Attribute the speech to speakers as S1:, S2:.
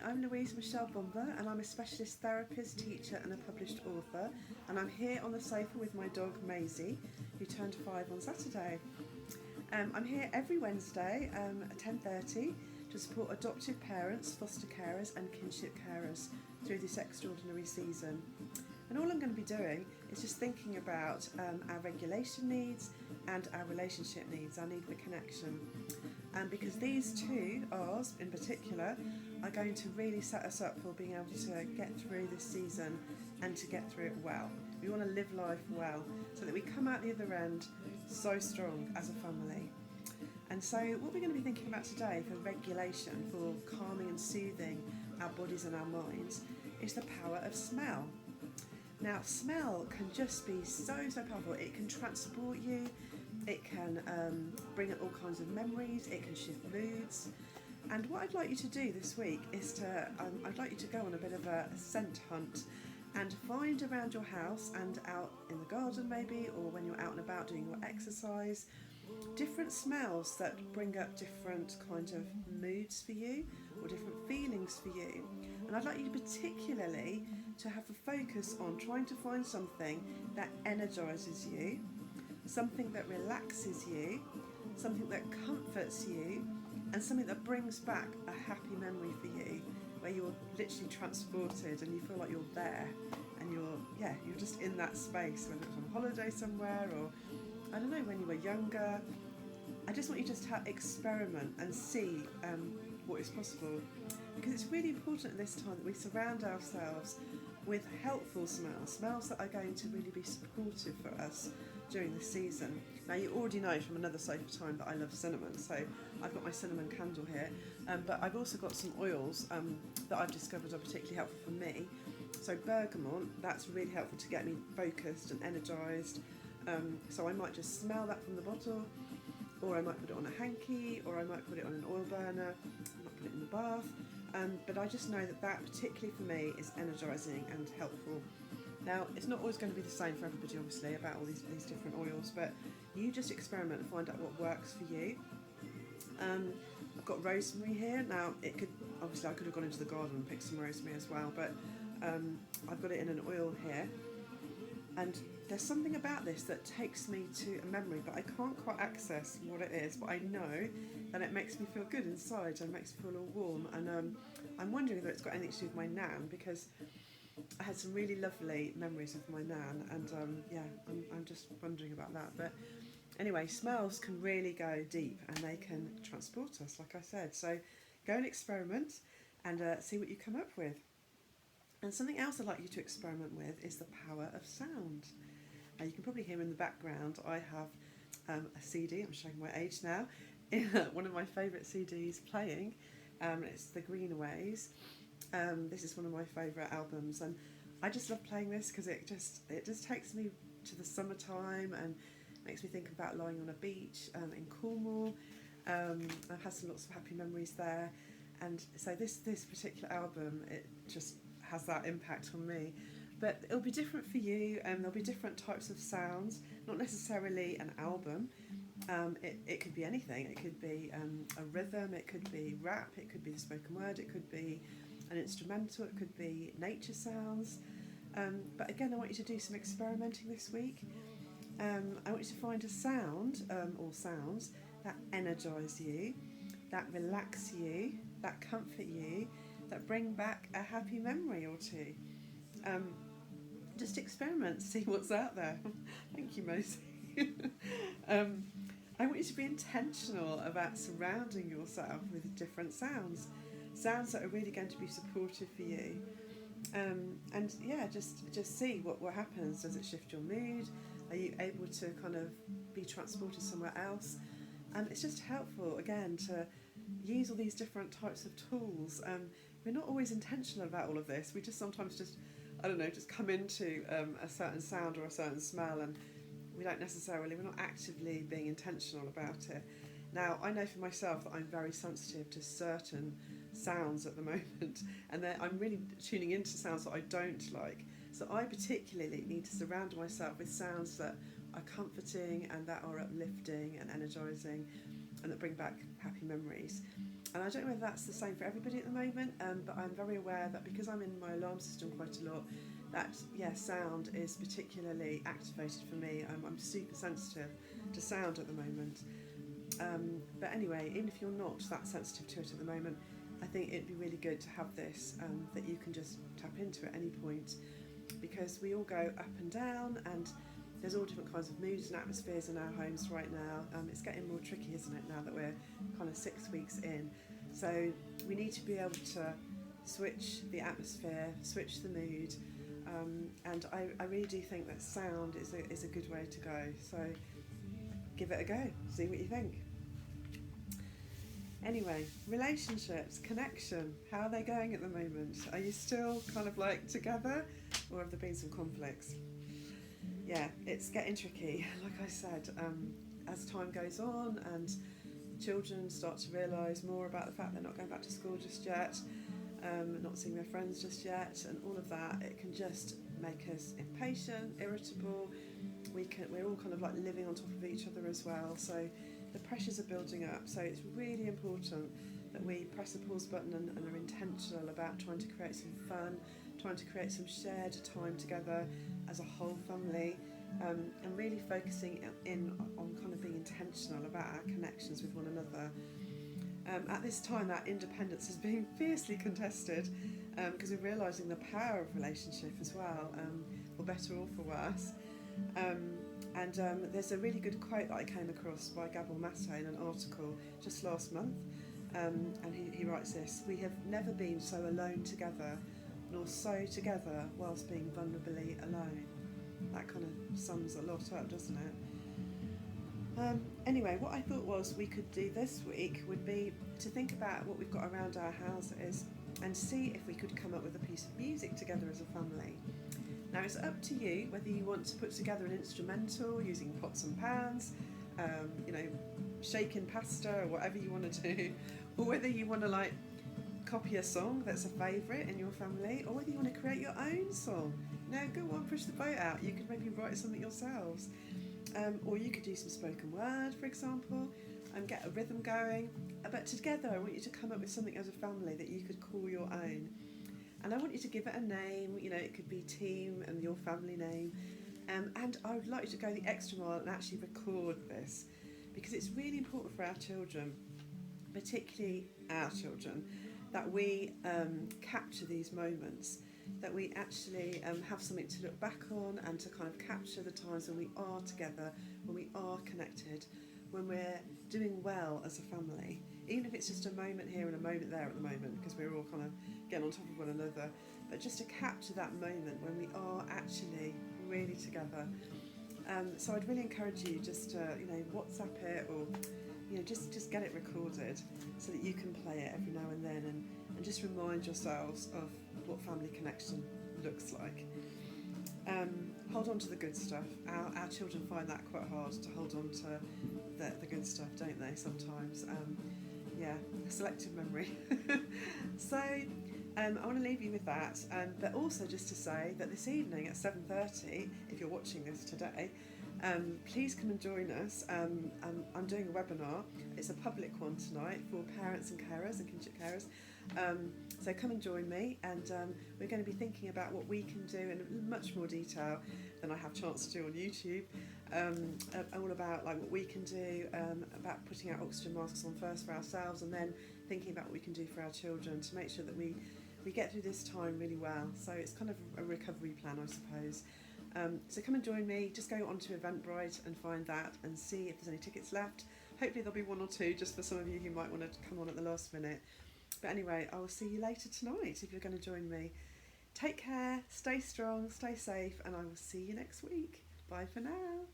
S1: I'm Louise Michelle Bomber and I'm a specialist therapist, teacher and a published author, and I'm here on the sofa with my dog Maisie, who turned 5 on Saturday. I'm here every Wednesday at 10:30 to support adoptive parents, foster carers and kinship carers through this extraordinary season. And all I'm going to be doing is just thinking about our regulation needs and our relationship needs, our need for connection. Because these two, ours in particular, are going to really set us up for being able to get through this season and to get through it well. We want to live life well so that we come out the other end so strong as a family. And so what we're going to be thinking about today for regulation, for calming and soothing our bodies and our minds, is the power of smell. Now, smell can just be so powerful. It can transport you, it can bring up all kinds of memories, it can shift moods. And what I'd like you to do this week is I'd like you to go on a bit of a scent hunt and find around your house and out in the garden maybe, or when you're out and about doing your exercise, different smells that bring up different kind of moods for you or different feelings for you. And I'd like you particularly to have a focus on trying to find something that energises you, something that relaxes you, something that comforts you, and something that brings back a happy memory for you, where you're literally transported and you feel like you're there and you're just in that space, whether it's on holiday somewhere or I don't know, when you were younger. I just want you just to experiment and see what is possible, because it's really important at this time that we surround ourselves with helpful smells that are going to really be supportive for us during the season. Now, you already know from another sofa time that I love cinnamon, so I've got my cinnamon candle here, but I've also got some oils that I've discovered are particularly helpful for me. So bergamot, that's really helpful to get me focused and energised. So I might just smell that from the bottle, or I might put it on a hanky, or I might put it on an oil burner, I might put it in the bath. But I just know that particularly for me is energising and helpful. Now, it's not always going to be the same for everybody, obviously, about all these different oils, but you just experiment and find out what works for you. I've got rosemary here. Now, I could have gone into the garden and picked some rosemary as well, but I've got it in an oil here. And there's something about this that takes me to a memory, but I can't quite access what it is, but I know that it makes me feel good inside and makes me feel all warm. And I'm wondering whether it's got anything to do with my nan, because I had some really lovely memories of my nan, and I'm just wondering about that. But anyway, smells can really go deep and they can transport us, like I said. So go and experiment and see what you come up with. And something else I'd like you to experiment with is the power of sound. Now, you can probably hear in the background I have a CD, I'm showing my age now, one of my favourite CDs playing. It's The Greenaways. This is one of my favourite albums, and I just love playing this because it just takes me to the summertime and makes me think about lying on a beach in Cornwall. I've had lots of happy memories there, and so this particular album, it just has that impact on me. But it'll be different for you, and there'll be different types of sounds, not necessarily an album. It could be anything. It could be a rhythm, it could be rap, it could be the spoken word, it could be an instrumental, it could be nature sounds. But again, I want you to do some experimenting this week. I want you to find a sound or sounds that energise you, that relax you, that comfort you, that bring back a happy memory or two. Just experiment, see what's out there. Thank you, Mosey. I want you to be intentional about surrounding yourself with different sounds that are really going to be supportive for you. And yeah, just see what happens. Does it shift your mood? Are you able to kind of be transported somewhere else? It's just helpful, again, to use all these different types of tools. We're not always intentional about all of this. We just sometimes just come into a certain sound or a certain smell, and we're not actively being intentional about it. Now, I know for myself that I'm very sensitive to certain sounds at the moment, and I'm really tuning into sounds that I don't like. So I particularly need to surround myself with sounds that are comforting and that are uplifting and energising and that bring back happy memories. And I don't know whether that's the same for everybody at the moment, but I'm very aware that because I'm in my alarm system quite a lot, that sound is particularly activated for me. I'm super sensitive to sound at the moment. But anyway, even if you're not that sensitive to it at the moment, I think it'd be really good to have this that you can just tap into at any point, because we all go up and down, and there's all different kinds of moods and atmospheres in our homes right now. It's getting more tricky, isn't it, now that we're kind of 6 weeks in. So we need to be able to switch the atmosphere, switch the mood, and I really do think that sound is a good way to go. So give it a go, see what you think. Anyway, relationships, connection, how are they going at the moment? Are you still kind of like together, or have there been some conflicts? Yeah, it's getting tricky, like I said, as time goes on and children start to realise more about the fact they're not going back to school just yet, not seeing their friends just yet, and all of that, it can just make us impatient, irritable. We're all kind of like living on top of each other as well, so the pressures are building up. So it's really important that we press the pause button and are intentional about trying to create some fun, trying to create some shared time together as a whole family, and really focusing in on kind of being intentional about our connections with one another. At this time, our independence is being fiercely contested, because we're realising the power of relationship as well, for better or for worse. And there's a really good quote that I came across by Gabor Mate in an article just last month, and he writes this: "We have never been so alone together, nor so together whilst being vulnerably alone." That kind of sums a lot up, doesn't it? Anyway, what I thought was we could do this week would be to think about what we've got around our houses and see if we could come up with a piece of music together as a family. Now, it's up to you whether you want to put together an instrumental using pots and pans, shaking pasta or whatever you want to do, or whether you want to like copy a song that's a favourite in your family, or whether you want to create your own song. Now, go on, push the boat out. You could maybe write something yourselves. Or you could do some spoken word, for example, and get a rhythm going. But together, I want you to come up with something as a family that you could call your own. And I want you to give it a name. It could be team and your family name. And I would like you to go the extra mile and actually record this, because it's really important for our children, particularly our children, that we capture these moments, that we actually have something to look back on and to kind of capture the times when we are together, when we are connected, when we're doing well as a family, even if it's just a moment here and a moment there at the moment, because we're all kind of getting on top of one another, but just to capture that moment when we are actually really together. So I'd really encourage you just to WhatsApp it, or just get it recorded so that you can play it every now and then, and just remind yourselves of what family connection looks like. Hold on to the good stuff. Our children find that quite hard, to hold on to the good stuff, don't they, sometimes? Selective memory. So I want to leave you with that, but also just to say that this evening at 7:30, if you're watching this today, please come and join us. I'm doing a webinar. It's a public one tonight for parents and carers and kinship carers. So come and join me, and we're going to be thinking about what we can do in much more detail than I have a chance to do on YouTube, all about like what we can do, about putting our oxygen masks on first for ourselves, and then thinking about what we can do for our children to make sure that we get through this time really well. So it's kind of a recovery plan, I suppose. So come and join me. Just go onto Eventbrite and find that and see if there's any tickets left. Hopefully there'll be one or two, just for some of you who might want to come on at the last minute. But anyway, I will see you later tonight if you're going to join me. Take care, stay strong, stay safe, and I will see you next week. Bye for now.